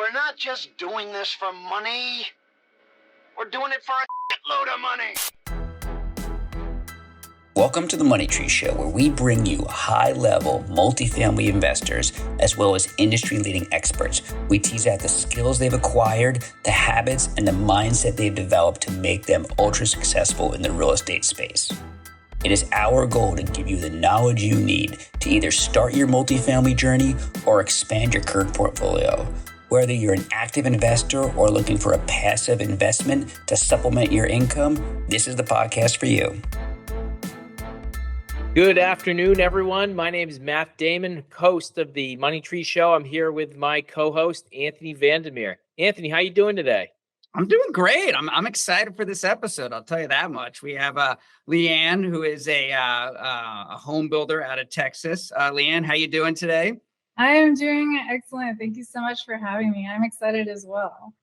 We're not just doing this for money. We're doing it for a load of money. Welcome to the Money Tree Show, where we bring you high-level multifamily investors as well as industry-leading experts. We tease out the skills they've acquired, the habits, and the mindset they've developed to make them ultra-successful in the real estate space. It is our goal to give you the knowledge you need to either start your multifamily journey or expand your current portfolio. Whether you're an active investor or looking for a passive investment to supplement your income, this is the podcast for you. Good afternoon, everyone. My name is Matt Damon, host of the Money Tree Show. I'm here with my co-host, Anthony Vandermeer. Anthony, how you doing today? I'm doing great. I'm excited for this episode. I'll tell you that much. We have LeAnne, who is a home builder out of Texas. LeAnne, how you doing today? I am doing excellent. Thank you so much for having me. I'm excited as well.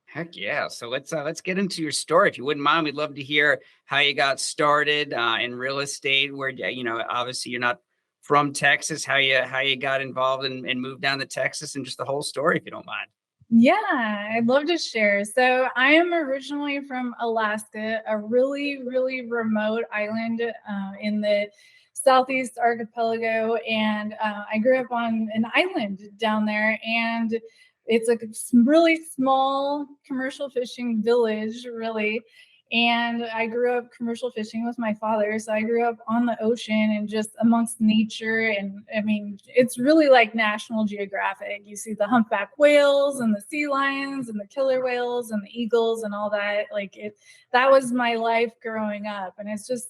Heck yeah. So let's get into your story. If you wouldn't mind, we'd love to hear how you got started in real estate, where, obviously you're not from Texas, how you got involved and moved down to Texas, and just the whole story, if you don't mind. Yeah, I'd love to share. So I am originally from Alaska, a really, really remote island in the Southeast Archipelago. And I grew up on an island down there, and it's a really small commercial fishing village, really. And I grew up commercial fishing with my father. So I grew up on the ocean and just amongst nature. And I mean, it's really like National Geographic. You see the humpback whales and the sea lions and the killer whales and the eagles and all that. That was my life growing up. And it's just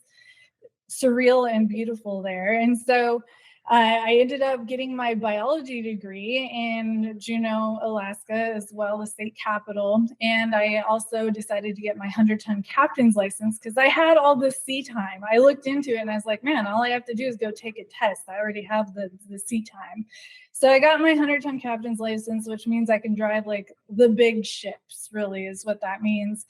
surreal and beautiful there. And so I ended up getting my biology degree in Juneau, Alaska, as well, the state capital. And I also decided to get my 100-ton captain's license because I had all this sea time. I looked into it and I was like, man, all I have to do is go take a test. I already have the sea time. So I got my 100-ton captain's license, which means I can drive like the big ships, really is what that means.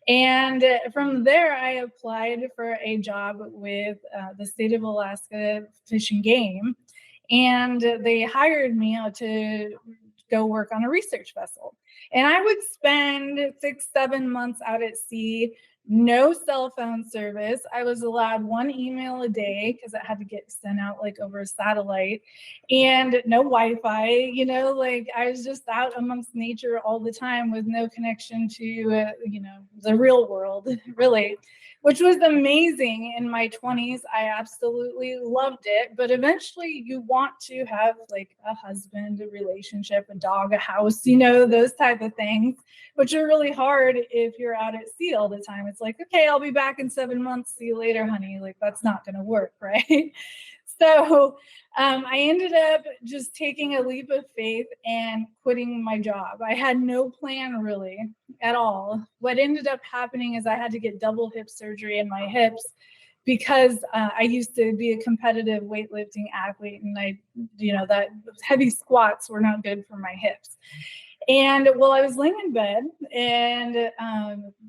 And from there, I applied for a job with the state of Alaska Fish and Game, and they hired me to go work on a research vessel. And I would spend 6-7 months out at sea, no cell phone service. I was allowed one email a day because it had to get sent out like over a satellite, and no Wi-Fi. I was just out amongst nature all the time with no connection to, the real world, really, which was amazing in my 20s. I absolutely loved it. But eventually you want to have like a husband, a relationship, a dog, a house, those type of things, which are really hard if you're out at sea all the time. It's like, okay, I'll be back in 7 months. See you later, honey. Like, that's not going to work, right? So I ended up just taking a leap of faith and quitting my job. I had no plan really at all. What ended up happening is I had to get double hip surgery in my hips because I used to be a competitive weightlifting athlete, and that heavy squats were not good for my hips. And while I was laying in bed and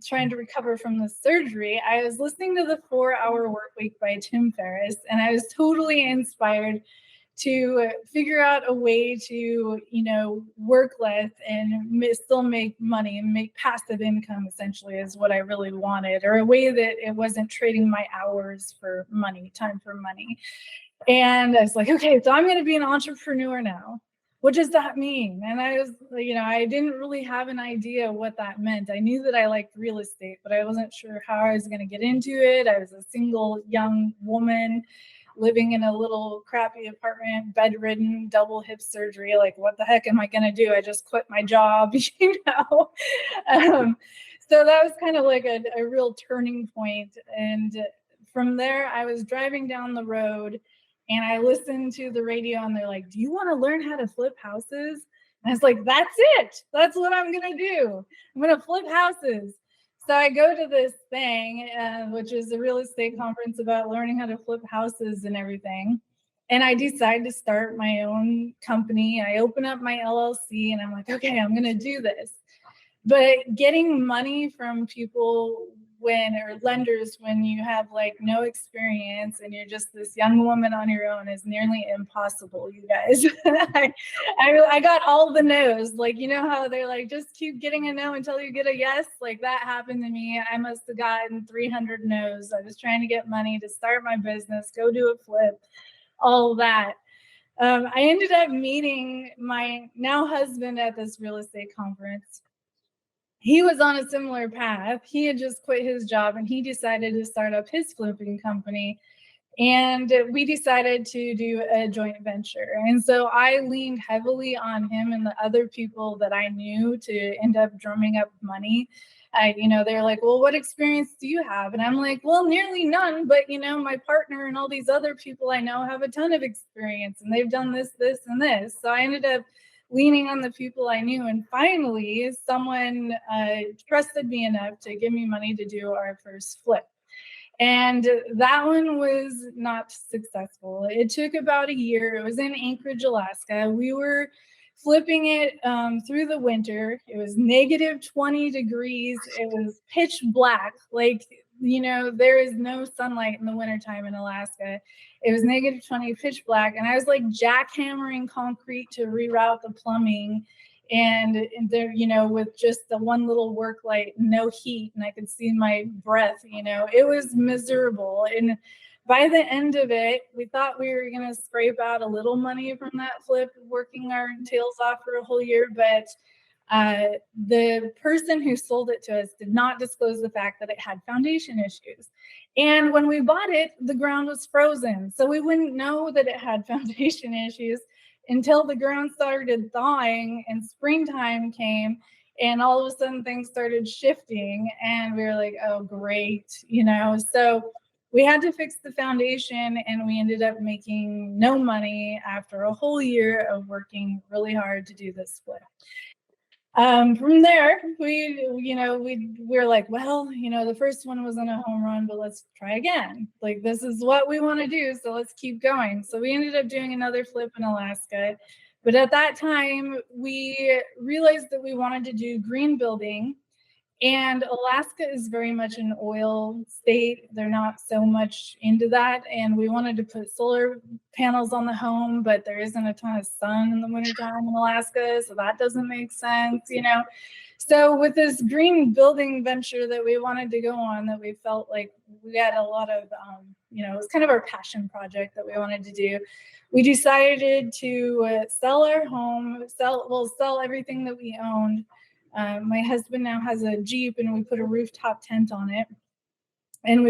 trying to recover from the surgery, I was listening to the 4-Hour Workweek by Tim Ferriss, and I was totally inspired to figure out a way to, work less and still make money and make passive income, essentially, is what I really wanted, or a way that it wasn't trading my hours for money, time for money. And I was like, okay, so I'm going to be an entrepreneur now. What does that mean? And I was, I didn't really have an idea what that meant. I knew that I liked real estate, but I wasn't sure how I was going to get into it. I was a single young woman living in a little crappy apartment, bedridden, double hip surgery. Like, what the heck am I going to do? I just quit my job, So that was kind of like a real turning point. And from there, I was driving down the road, and I listened to the radio, and they're like, do you want to learn how to flip houses? And I was like, that's it. That's what I'm going to do. I'm going to flip houses. So I go to this thing, which is a real estate conference about learning how to flip houses and everything. And I decide to start my own company. I open up my LLC, and I'm like, okay, I'm going to do this. But getting money from people or lenders when you have like no experience and you're just this young woman on your own is nearly impossible, you guys. I got all the no's. Like, you know how they're like, just keep getting a no until you get a yes? Like that happened to me. I must have gotten 300 no's. I was trying to get money to start my business, go do a flip, all that. I ended up meeting my now husband at this real estate conference. He was on a similar path. He had just quit his job and he decided to start up his flipping company. And we decided to do a joint venture. And so I leaned heavily on him and the other people that I knew to end up drumming up money. They're like, well, what experience do you have? And I'm like, well, nearly none. But, my partner and all these other people I know have a ton of experience and they've done this, this, and this. So I ended up leaning on the people I knew. And finally, someone trusted me enough to give me money to do our first flip. And that one was not successful. It took about a year. It was in Anchorage, Alaska. We were flipping it through the winter. It was negative 20 degrees. It was pitch black. Like, there is no sunlight in the wintertime in Alaska. It was negative 20, pitch black. And I was like jackhammering concrete to reroute the plumbing. And there, with just the one little work light, no heat, and I could see my breath, it was miserable. And by the end of it, we thought we were going to scrape out a little money from that flip, working our tails off for a whole year. But the person who sold it to us did not disclose the fact that it had foundation issues. And when we bought it, the ground was frozen. So we wouldn't know that it had foundation issues until the ground started thawing and springtime came and all of a sudden things started shifting and we were like, oh, great. So we had to fix the foundation and we ended up making no money after a whole year of working really hard to do this flip. From there, we were like, well, the first one wasn't a home run, but let's try again. Like, this is what we want to do, so let's keep going. So we ended up doing another flip in Alaska. But at that time, we realized that we wanted to do green building. And Alaska is very much an oil state. They're not so much into that. And we wanted to put solar panels on the home, but there isn't a ton of sun in the wintertime in Alaska. So that doesn't make sense, So with this green building venture that we wanted to go on, that we felt like we had a lot of, it was kind of our passion project that we wanted to do. We decided to sell our home, sell everything that we owned. My husband now has a Jeep and we put a rooftop tent on it. And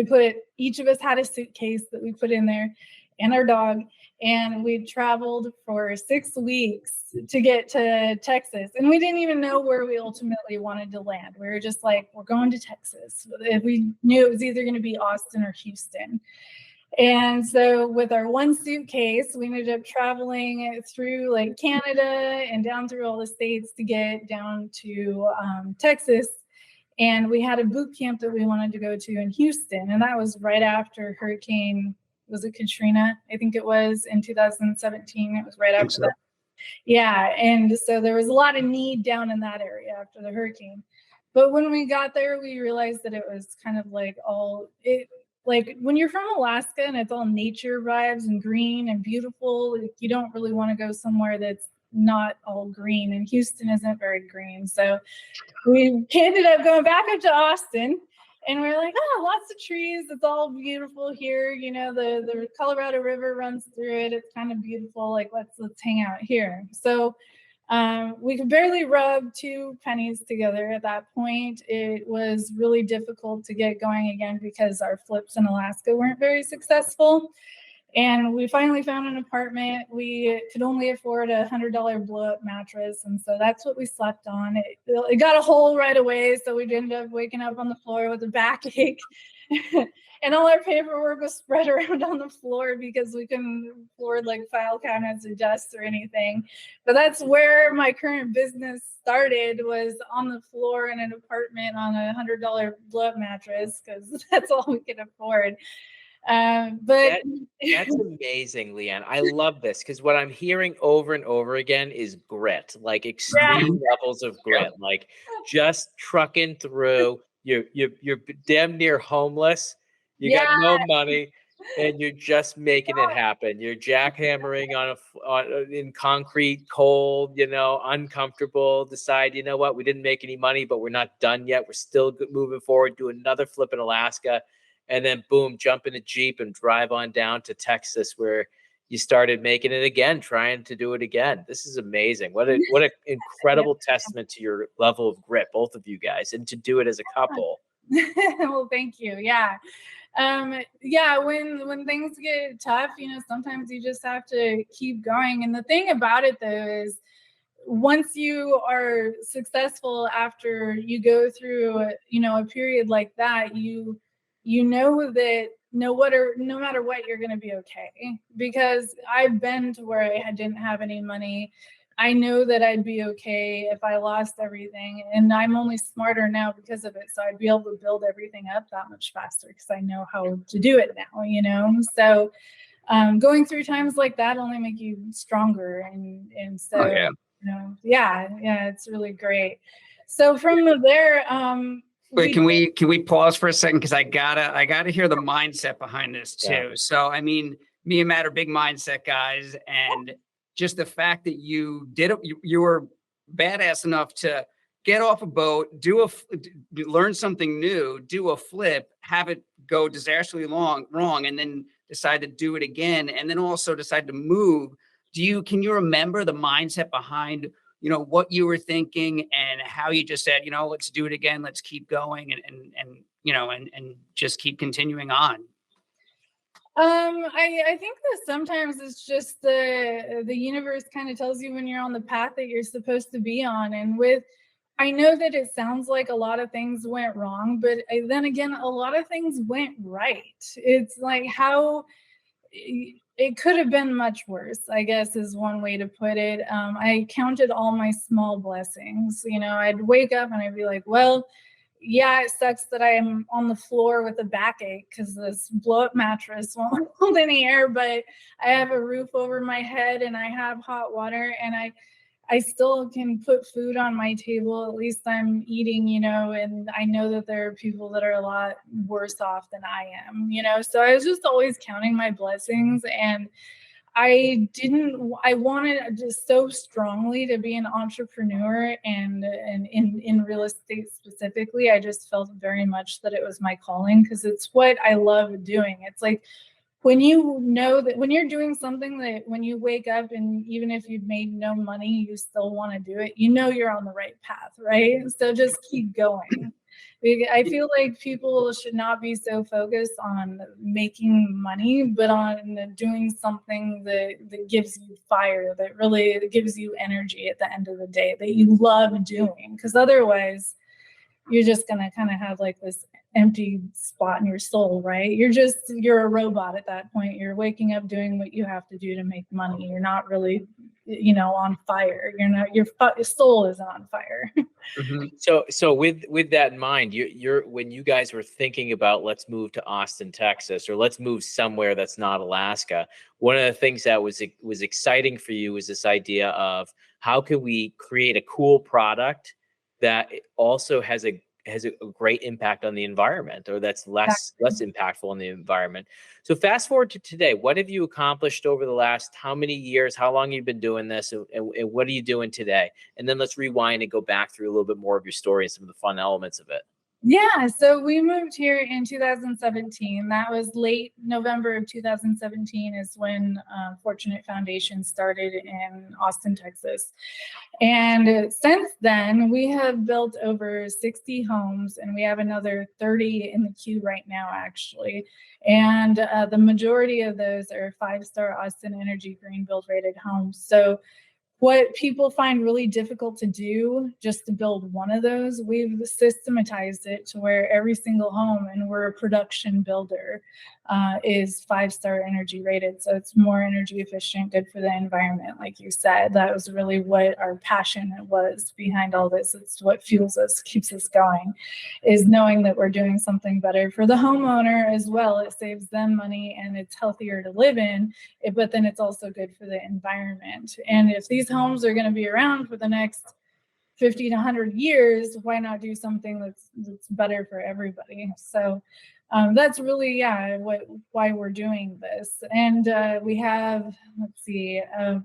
each of us had a suitcase that we put in there and our dog. And we traveled for 6 weeks to get to Texas. And we didn't even know where we ultimately wanted to land. We were just like, we're going to Texas. We knew it was either going to be Austin or Houston. And so with our one suitcase, we ended up traveling through like Canada and down through all the states to get down to Texas. And we had a boot camp that we wanted to go to in Houston. And that was right after Hurricane, was it Katrina? I think it was in 2017. It was right after that. Yeah. And so there was a lot of need down in that area after the hurricane. But when we got there, we realized that it was kind of like like when you're from Alaska and it's all nature vibes and green and beautiful, you don't really want to go somewhere that's not all green, and Houston isn't very green. So we ended up going back up to Austin and we're like, oh, lots of trees. It's all beautiful here. The Colorado River runs through it. It's kind of beautiful. Like, let's hang out here. So we could barely rub 2 pennies together at that point. It was really difficult to get going again because our flips in Alaska weren't very successful. And we finally found an apartment. We could only afford a $100 blow-up mattress. And so that's what we slept on. It got a hole right away. So we'd end up waking up on the floor with a backache. And all our paperwork was spread around on the floor because we couldn't afford like file cabinets or desks or anything. But that's where my current business started, was on the floor in an apartment on a $100 blow-up mattress because that's all we could afford. But that's amazing, LeAnne. I love this because what I'm hearing over and over again is grit, like extreme levels of grit, like just trucking through. you're damn near homeless. You got no money, and you're just making it happen. You're jackhammering in concrete, cold, uncomfortable. Decide, you know what? We didn't make any money, but we're not done yet. We're still moving forward. Do another flip in Alaska, and then boom, jump in a Jeep and drive on down to Texas, where you started making it again, trying to do it again. This is amazing. What an incredible testament to your level of grit, both of you guys, and to do it as a couple. Well, thank you. Yeah. Yeah, when things get tough, sometimes you just have to keep going. And the thing about it though is once you are successful after you go through a period like that, you know that no matter what, you're going to be okay. Because I've been to where I didn't have any money. I know that I'd be okay if I lost everything, and I'm only smarter now because of it. So I'd be able to build everything up that much faster because I know how to do it now, So going through times like that only make you stronger. And so, yeah, it's really great. So from there, wait, can we pause for a second? Because I gotta hear the mindset behind this too. Yeah. So, I mean, me and Matt are big mindset guys, and just the fact that you did it, you were badass enough to get off a boat, learn something new, do a flip, have it go disastrously wrong, and then decide to do it again, and then also decide to move. Can you remember the mindset behind, what you were thinking and how you just said, let's do it again, let's keep going, and just keep continuing on? I think that sometimes it's just the universe kind of tells you when you're on the path that you're supposed to be on. And I know that it sounds like a lot of things went wrong, but then again, a lot of things went right. It's like how it could have been much worse, I guess, is one way to put it. I counted all my small blessings. I'd wake up and I'd be like, well, yeah, it sucks that I am on the floor with a backache because this blow-up mattress won't hold any air, but I have a roof over my head and I have hot water, and I still can put food on my table. At least I'm eating, and I know that there are people that are a lot worse off than I am, So I was just always counting my blessings, and I wanted just so strongly to be an entrepreneur, and in real estate specifically, I just felt very much that it was my calling because it's what I love doing. It's like when you know that when you're doing something that when you wake up and even if you've made no money, you still want to do it, you're on the right path, right? So just keep going. I feel like people should not be so focused on making money, but on doing something that gives you fire, that really gives you energy at the end of the day, that you love doing. Because otherwise, you're just going to kind of have like this empty spot in your soul, right? You're a robot at that point. You're waking up doing what you have to do to make money. You're not really, on fire. Your soul isn't on fire. Mm-hmm. So with that in mind, when you guys were thinking about let's move to Austin, Texas, or let's move somewhere that's not Alaska, one of the things that was exciting for you was this idea of how can we create a cool product that also has a great impact on the environment, or that's less impactful on the environment. So fast forward to today, what have you accomplished over the last how many years? How long you've been doing this, and what are you doing today? And then let's rewind and go back through a little bit more of your story and some of the fun elements of it. Yeah, so we moved here in 2017. That was late November of 2017 is when Fortunate Foundation started in Austin, Texas. And since then, we have built over 60 homes, and we have another 30 in the queue right now, actually. And the majority of those are 5-star Austin Energy Green Build rated homes. So what people find really difficult to do just to build one of those, we've systematized it to where every single home, and we're a production builder, is 5-star energy rated. So it's more energy efficient, good for the environment. Like you said, that was really what our passion was behind all this. It's what fuels us, keeps us going, is knowing that we're doing something better for the homeowner as well. It saves them money and it's healthier to live in, but then it's also good for the environment. And if these homes are going to be around for the next 50 to 100 years, why not do something that's better for everybody? So that's really, why we're doing this. And we have, let's see,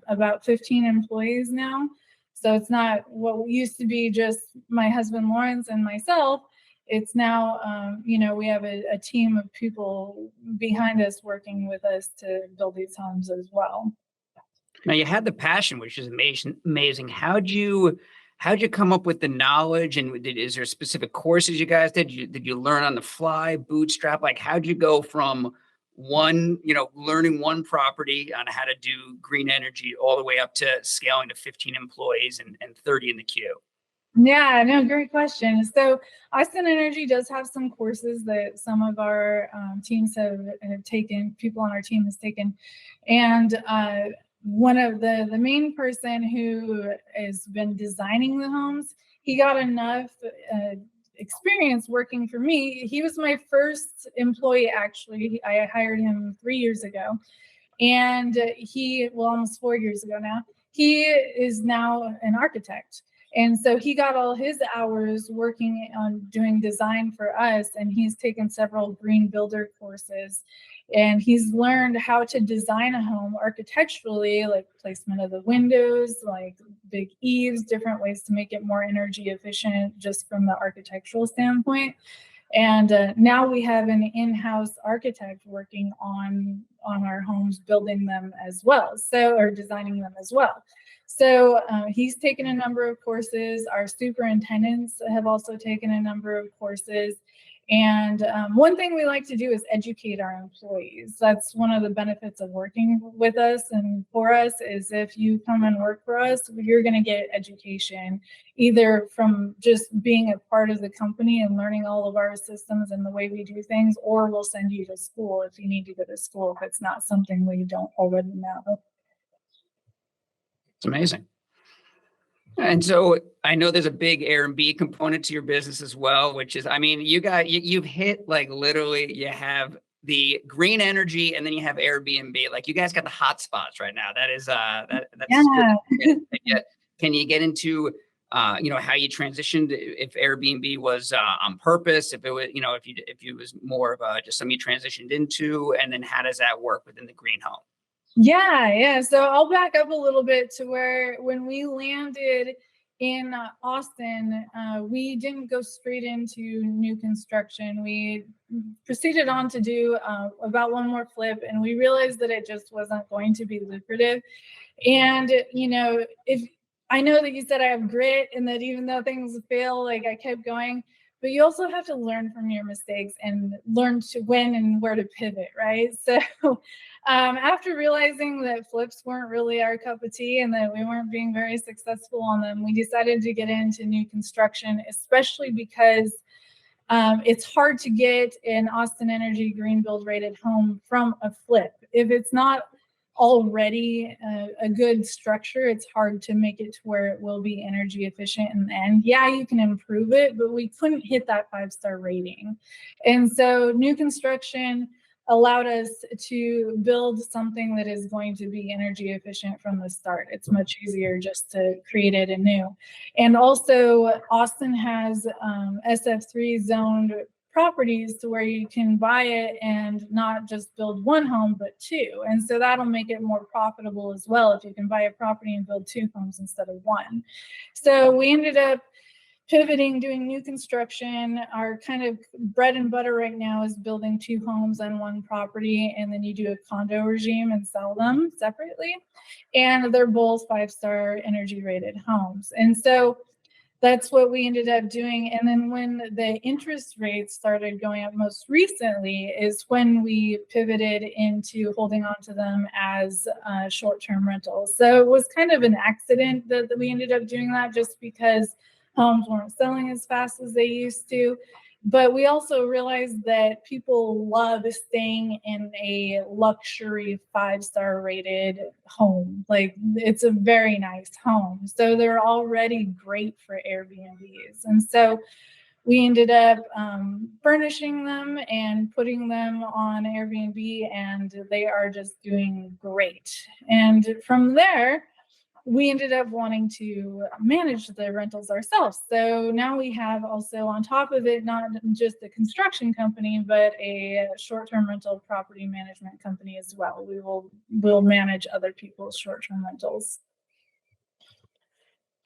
about 15 employees now. So it's not what used to be just my husband Lawrence and myself. It's now, we have a team of people behind us working with us to build these homes as well. Now you had the passion, which is amazing. How'd you come up with the knowledge? And is there specific courses you guys did? Did you learn on the fly, bootstrap? Like, how'd you go from learning one property on how to do green energy all the way up to scaling to 15 employees and 30 in the queue? Yeah, no, great question. So Austin Energy does have some courses that some of our teams have taken, people on our team has taken. And one of the main person who has been designing the homes, he got enough experience working for me. He was my first employee, actually. I hired him 3 years ago. And almost 4 years ago now, he is now an architect. And so he got all his hours working on doing design for us, and he's taken several green builder courses, and he's learned how to design a home architecturally, like placement of the windows, like big eaves, different ways to make it more energy efficient just from the architectural standpoint. And now we have an in-house architect working on our homes, building them as well, or designing them as well. So he's taken a number of courses. Our superintendents have also taken a number of courses. And one thing we like to do is educate our employees. That's one of the benefits of working with us and for us, is if you come and work for us, you're going to get education, either from just being a part of the company and learning all of our systems and the way we do things, or we'll send you to school if you need to go to school if it's not something we don't already know. It's amazing. And so I know there's a big Airbnb component to your business as well, which is, I mean, you've hit, like, literally, you have the green energy and then you have Airbnb. Like, you guys got the hot spots right now. That is that's Yeah. Can you get into how you transitioned, if Airbnb was on purpose, if it was, if it was more of just something you transitioned into, and then how does that work within the green home? Yeah. So I'll back up a little bit to where when we landed in Austin, we didn't go straight into new construction. We proceeded on to do about one more flip, and we realized that it just wasn't going to be lucrative. And, if I know that you said I have grit and that even though things fail, like, I kept going, but you also have to learn from your mistakes and learn to when and where to pivot, right? So after realizing that flips weren't really our cup of tea and that we weren't being very successful on them, we decided to get into new construction, especially because it's hard to get an Austin Energy green build rated home from a flip. If it's not already a good structure, it's hard to make it to where it will be energy efficient in the end. Yeah, you can improve it, but we couldn't hit that 5-star rating. And so new construction allowed us to build something that is going to be energy efficient from the start. It's much easier just to create it anew. And also, Austin has SF3 zoned properties to where you can buy it and not just build one home, but two. And so that'll make it more profitable as well if you can buy a property and build two homes instead of one. So we ended up pivoting, doing new construction. Our kind of bread and butter right now is building two homes on one property, and then you do a condo regime and sell them separately. And they're both 5-star energy rated homes. And so that's what we ended up doing. And then when the interest rates started going up most recently is when we pivoted into holding on to them as short-term rentals. So it was kind of an accident that we ended up doing that, just because homes weren't selling as fast as they used to. But we also realized that people love staying in a luxury 5-star rated home. Like, it's a very nice home. So they're already great for Airbnbs. And so we ended up furnishing them and putting them on Airbnb, and they are just doing great. And from there, we ended up wanting to manage the rentals ourselves. So now we have also on top of it, not just a construction company, but a short-term rental property management company as well. We'll manage other people's short-term rentals.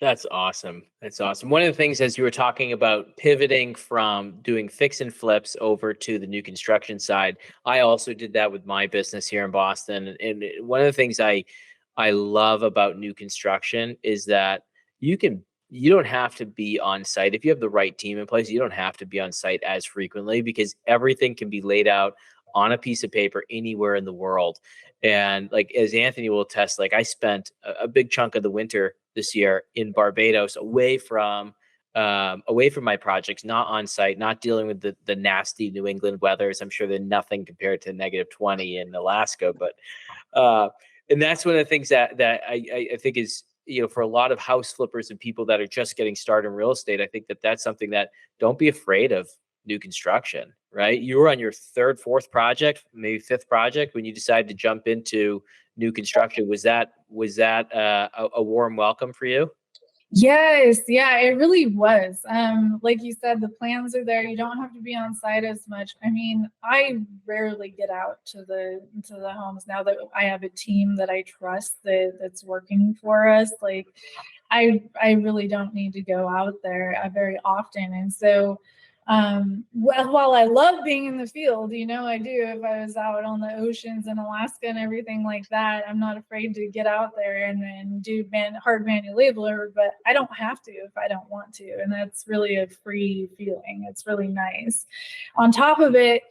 That's awesome. That's awesome. One of the things, as you were talking about pivoting from doing fix and flips over to the new construction side, I also did that with my business here in Boston. And one of the things I love about new construction is that you don't have to be on site. If you have the right team in place, you don't have to be on site as frequently because everything can be laid out on a piece of paper anywhere in the world. And like, as Anthony will attest, like I spent a big chunk of the winter this year in Barbados, away from my projects, not on site, not dealing with the nasty New England weathers. I'm sure they're nothing compared to -20 in Alaska, but and that's one of the things that I think is, for a lot of house flippers and people that are just getting started in real estate, I think that's something that, don't be afraid of new construction, right? You were on your third, fourth project, maybe fifth project when you decided to jump into new construction. Was that a warm welcome for you? Yes, yeah, it really was. Like you said, the plans are there. You don't have to be on site as much. I mean, I rarely get out to the homes now that I have a team that I trust that's working for us. Like, I really don't need to go out there very often, and so while I love being in the field, I do. If I was out on the oceans in Alaska and everything like that, I'm not afraid to get out there and do hard manual labor, but I don't have to if I don't want to. And that's really a free feeling. It's really nice. On top of it,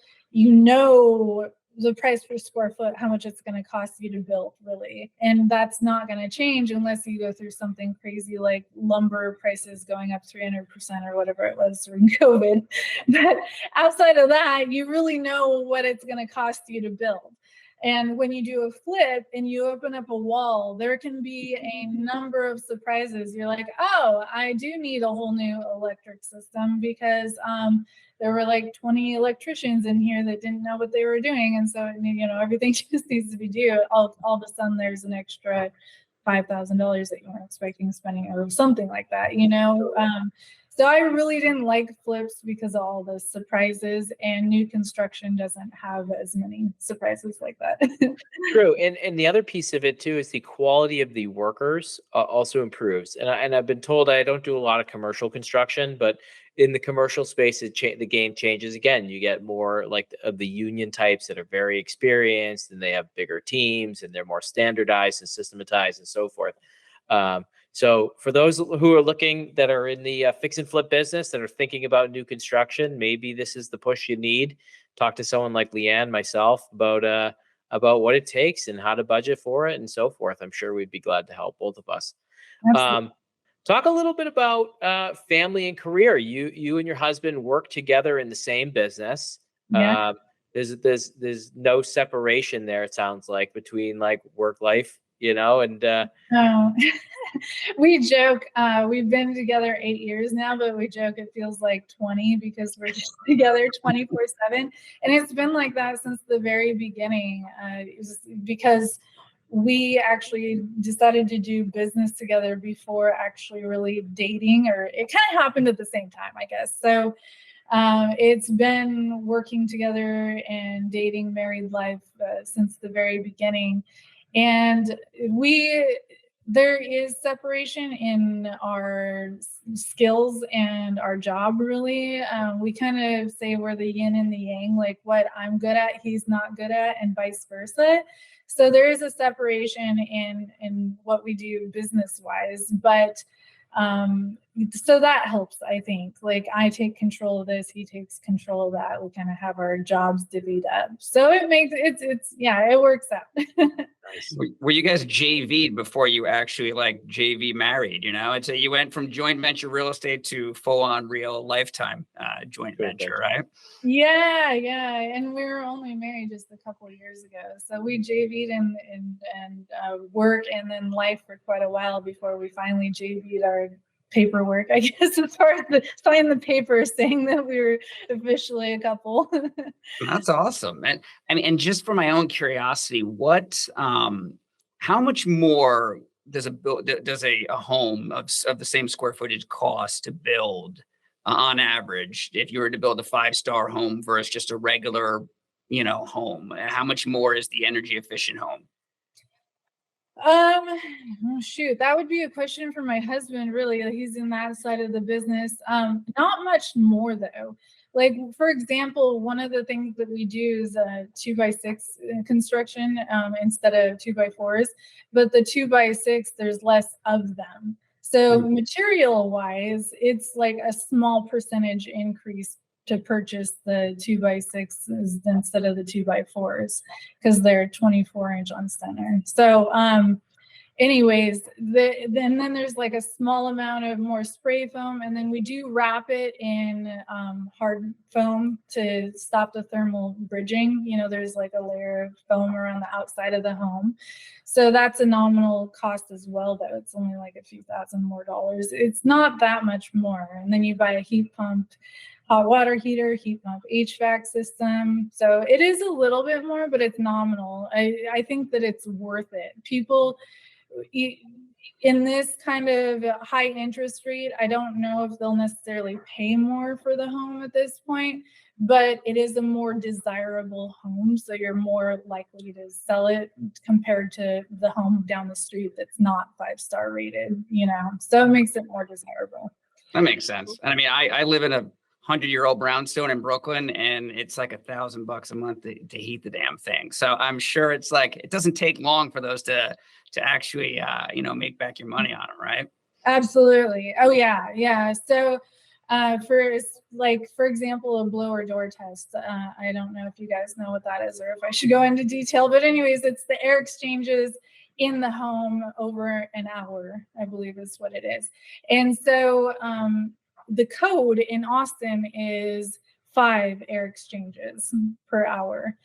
the price per square foot, how much it's going to cost you to build, really. And that's not going to change unless you go through something crazy like lumber prices going up 300% or whatever it was during COVID. But outside of that, you really know what it's going to cost you to build. And when you do a flip and you open up a wall, there can be a number of surprises. You're like, oh, I do need a whole new electric system because there were like 20 electricians in here that didn't know what they were doing. And so, everything just needs to be due. All of a sudden, there's an extra $5,000 that you weren't expecting spending or something like that, So I really didn't like flips because of all the surprises, and new construction doesn't have as many surprises like that. True. And the other piece of it too is the quality of the workers also improves. And I've been told, I don't do a lot of commercial construction, but in the commercial space, the game changes again. You get more like of the union types that are very experienced, and they have bigger teams, and they're more standardized and systematized and so forth. So for those who are looking, that are in the fix and flip business, that are thinking about new construction, maybe this is the push you need. Talk to someone like LeAnne, myself, about what it takes and how to budget for it and so forth. I'm sure we'd be glad to help, both of us. Talk a little bit about family and career. You and your husband work together in the same business. Yeah. There's no separation there, it sounds like, between like work life, and we joke, we've been together 8 years now, but we joke it feels like 20 because we're just together 24/7. And it's been like that since the very beginning, because we actually decided to do business together before actually really dating, or it kind of happened at the same time, I guess. So it's been working together and dating married life since the very beginning. And there is separation in our skills and our job, really. We kind of say we're the yin and the yang, like what I'm good at, he's not good at, and vice versa. So there is a separation in what we do business-wise, but so that helps, I think. Like, I take control of this, he takes control of that. We kind of have our jobs divvied up. So it works out. Nice. Were you guys JV'd before you actually like JV married? And so you went from joint venture real estate to full on real lifetime joint venture, right? Yeah. And we were only married just a couple of years ago. So we JV'd and work and then life for quite a while before we finally JV'd our paperwork, I guess, as far as sign the paper saying that we were officially a couple. That's awesome. And just for my own curiosity, how much more does a home of the same square footage cost to build on average, if you were to build a 5-star home versus just a regular, home? How much more is the energy efficient home? Oh, shoot, that would be a question for my husband, really. He's in that side of the business. Not much more though. Like, for example, one of the things that we do is a 2x6 construction instead of 2x4s, but the 2x6, there's less of them. So material wise, it's like a small percentage increase to purchase the 2x6s instead of the 2x4s because they're 24-inch on center. So anyways, then there's like a small amount of more spray foam, and then we do wrap it in hard foam to stop the thermal bridging. There's like a layer of foam around the outside of the home. So that's a nominal cost as well, though. It's only like a few thousand more dollars. It's not that much more. And then you buy a heat pump, hot water heater, heat pump, HVAC system. So it is a little bit more, but it's nominal. I think that it's worth it. People in this kind of high interest rate, I don't know if they'll necessarily pay more for the home at this point, but it is a more desirable home. So you're more likely to sell it compared to the home down the street that's not 5-star rated, so it makes it more desirable. That makes sense. And I mean, I live in a 100-year-old brownstone in Brooklyn, and it's like $1,000 a month to heat the damn thing. So I'm sure it's like, it doesn't take long for those to actually, make back your money on them, right? Absolutely. Oh yeah. Yeah. So for example, a blower door test. I don't know if you guys know what that is or if I should go into detail, but anyways, it's the air exchanges in the home over an hour, I believe is what it is. And so the code in Austin is 5 air exchanges per hour.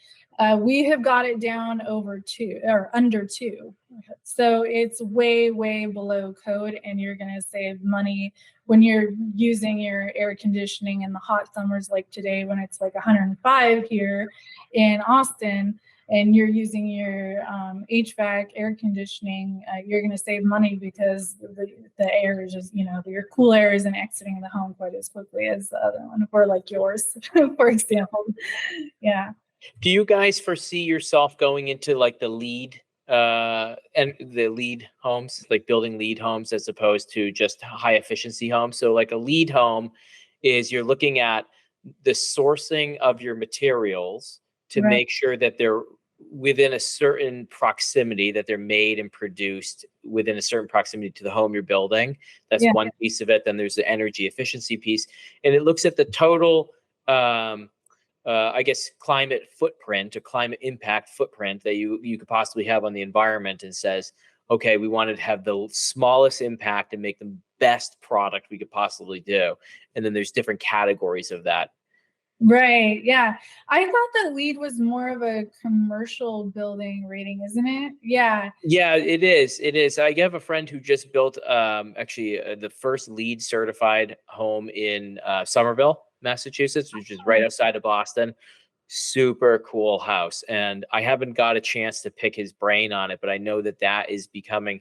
We have got it down over 2 or under 2. So it's way, way below code, and you're going to save money when you're using your air conditioning in the hot summers like today when it's like 105 here in Austin, and you're using your HVAC air conditioning, you're going to save money because the air is just, your cool air isn't exiting the home quite as quickly as the other one, or like yours, for example. Yeah. Do you guys foresee yourself going into like the lead and the lead homes, like building lead homes as opposed to just high efficiency homes? So like a lead home is you're looking at the sourcing of your materials to make sure that they're within a certain proximity, that they're made and produced within a certain proximity to the home you're building. That's one piece of it. Then there's the energy efficiency piece, and it looks at the total I guess climate footprint or climate impact footprint that you could possibly have on the environment, and says, okay, we wanted to have the smallest impact and make the best product we could possibly do. And then there's different categories of that. Right. Yeah. I thought that LEED was more of a commercial building rating, isn't it? Yeah. Yeah, it is. It is. I have a friend who just built actually the first LEED certified home in Somerville, Massachusetts, which is right outside of Boston. Super cool house. And I haven't got a chance to pick his brain on it, but I know that that is becoming,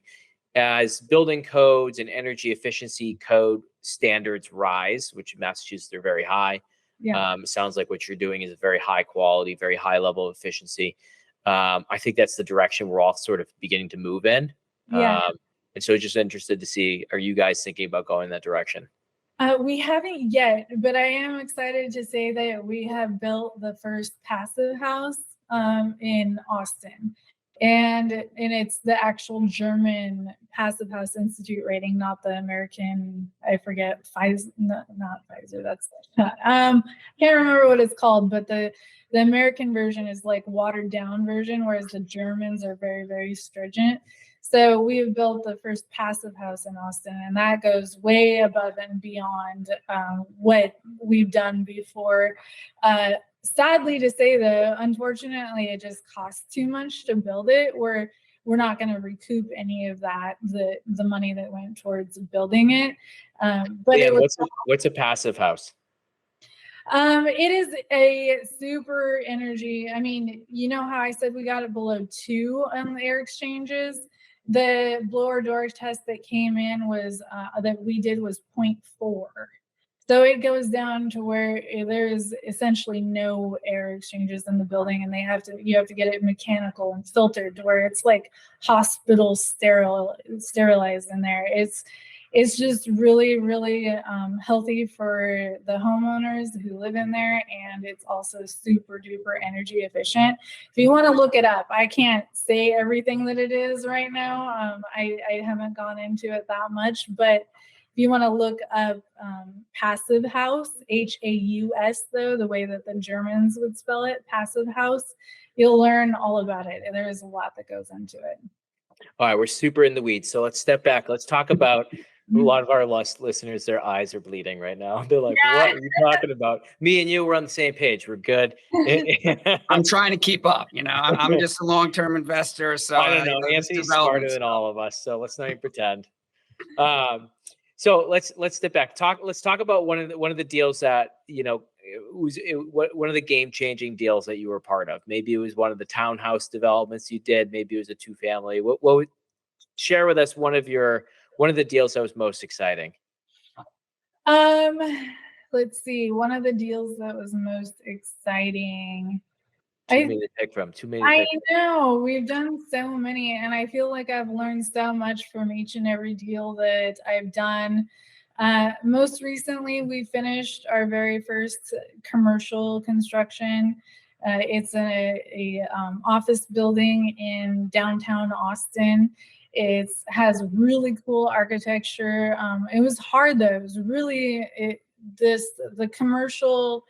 as building codes and energy efficiency code standards rise, which in Massachusetts are very high. Yeah. Sounds like what you're doing is a very high quality, very high level of efficiency. I think that's the direction we're all sort of beginning to move in. Yeah. And so just interested to see, are you guys thinking about going that direction? We haven't yet, but I am excited to say that we have built the first passive house in Austin. And it's the actual German Passive House Institute rating, not the American, I forget, Pfizer, not Pfizer, that's, can't remember what it's called, but the American version is like watered down version, whereas the Germans are very, very stringent. So we have built the first passive house in Austin, and that goes way above and beyond what we've done before. Sadly to say, though, unfortunately, it just costs too much to build it. We're not going to recoup any of that, the money that went towards building it. But yeah, what's a passive house? It is a super energy. I mean, you know how I said we got it below 2 on the air exchanges? the blower door test that came in was that we did was 0.4. So it goes down to where there is essentially no air exchanges in the building, and you have to get it mechanical and filtered to where it's like hospital sterilized in there. It's just really, really healthy for the homeowners who live in there, and it's also super duper energy efficient. If you want to look it up, I can't say everything that it is right now. I haven't gone into it that much, but if you want to look up passive house, Haus, though, the way that the Germans would spell it, passive house, you'll learn all about it. And there is a lot that goes into it. All right, we're super in the weeds. So let's step back. Let's talk about a lot of our listeners, their eyes are bleeding right now. They're like, what are you talking about? Me and you, we're on the same page. We're good. I'm trying to keep up. I'm just a long-term investor. So I don't know. Anthony's smarter than all of us. So let's not even pretend. So let's step back. Let's talk about one of the deals that, one of the game-changing deals that you were part of. Maybe it was one of the townhouse developments you did. Maybe it was a 2-family. What share with us one of the deals that was most exciting? Let's see. One of the deals that was most exciting. Too many to pick from. I know we've done so many, and I feel like I've learned so much from each and every deal that I've done. Most recently, we finished our very first commercial construction. It's a office building in downtown Austin. It has really cool architecture. It was hard though. It was really the commercial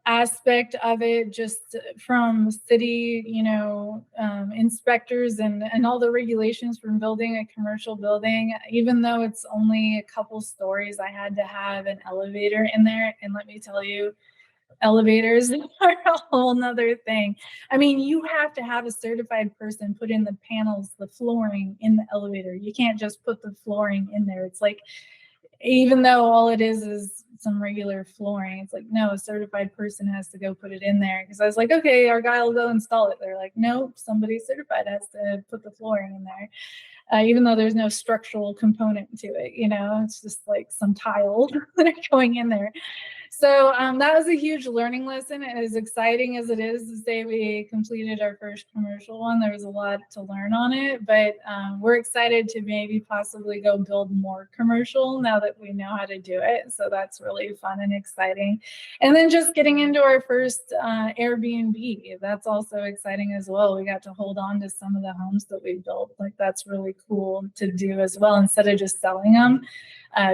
aspect of it, just from city, inspectors and all the regulations from building a commercial building. Even though it's only a couple stories, I had to have an elevator in there. And let me tell you, elevators are a whole nother thing. I mean, you have to have a certified person put in the panels, the flooring in the elevator. You can't just put the flooring in there. It's like, even though all it is some regular flooring, it's like, no, a certified person has to go put it in there. Because I was like, okay, our guy will go install it. They're like, nope, somebody certified has to put the flooring in there. Even though there's no structural component to it, it's just like some tiles that are going in there. So that was a huge learning lesson. As exciting as it is to say we completed our first commercial one, there was a lot to learn on it, but we're excited to maybe possibly go build more commercial now that we know how to do it. So that's really fun and exciting. And then just getting into our first Airbnb, that's also exciting as well. We got to hold on to some of the homes that we built. Like, that's really cool to do as well. Instead of just selling them,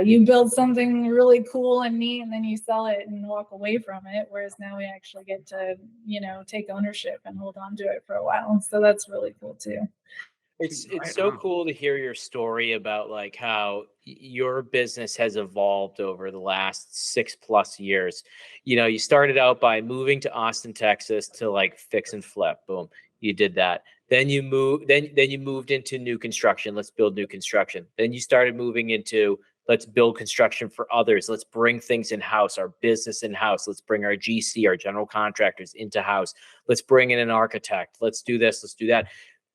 you build something really cool and neat, and then you sell it and walk away from it. Whereas now we actually get to, take ownership and hold on to it for a while. And so that's really cool too. It's so cool to hear your story about like how your business has evolved over the last 6+ years. You started out by moving to Austin, Texas to like fix and flip. Boom. You did that. Then you moved into new construction. Let's build new construction. Then you started moving into let's build construction for others. Let's bring things in-house, our business in-house. Let's bring our GC, our general contractors into house. Let's bring in an architect. Let's do this. Let's do that.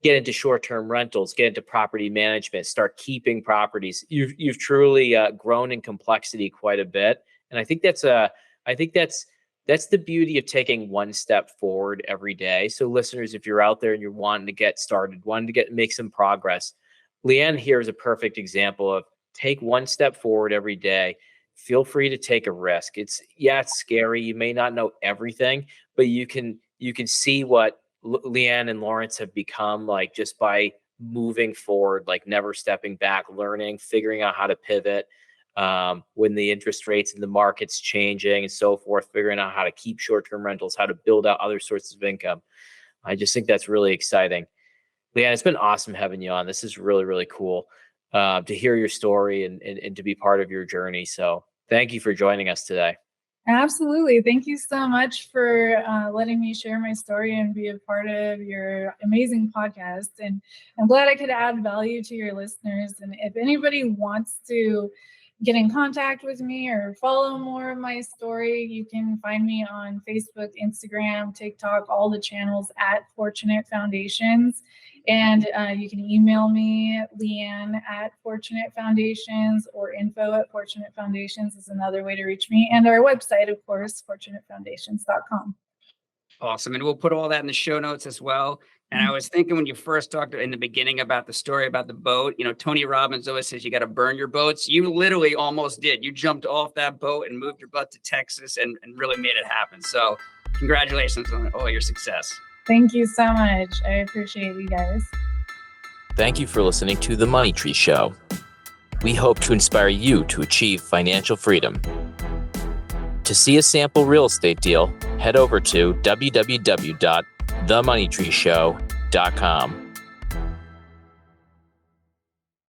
Get into short-term rentals, get into property management, start keeping properties. You've truly grown in complexity quite a bit. And I think that's the beauty of taking one step forward every day. So listeners, if you're out there and you're wanting to get started, make some progress, LeAnne here is a perfect example of take one step forward every day. Feel free to take a risk. It's scary. You may not know everything, but you can see what LeAnne and Lawrence have become, like, just by moving forward, like never stepping back, learning, figuring out how to pivot when the interest rates in the market's changing and so forth, figuring out how to keep short-term rentals, how to build out other sources of income. I just think that's really exciting. LeAnne, it's been awesome having you on. This is really, really cool to hear your story and to be part of your journey. So thank you for joining us today. Absolutely. Thank you so much for letting me share my story and be a part of your amazing podcast. And I'm glad I could add value to your listeners. And if anybody wants to get in contact with me or follow more of my story, you can find me on Facebook, Instagram, TikTok, all the channels at Fortunate Foundations. And you can email me, LeAnne at Fortunate Foundations, or info at Fortunate Foundations is another way to reach me. And our website, of course, fortunatefoundations.com. Awesome. And we'll put all that in the show notes as well. And I was thinking when you first talked in the beginning about the story about the boat, Tony Robbins always says you got to burn your boats. You literally almost did. You jumped off that boat and moved your butt to Texas and really made it happen. So congratulations on all your success. Thank you so much. I appreciate you guys. Thank you for listening to The Money Tree Show. We hope to inspire you to achieve financial freedom. To see a sample real estate deal, head over to www.themoneytreeshow.com.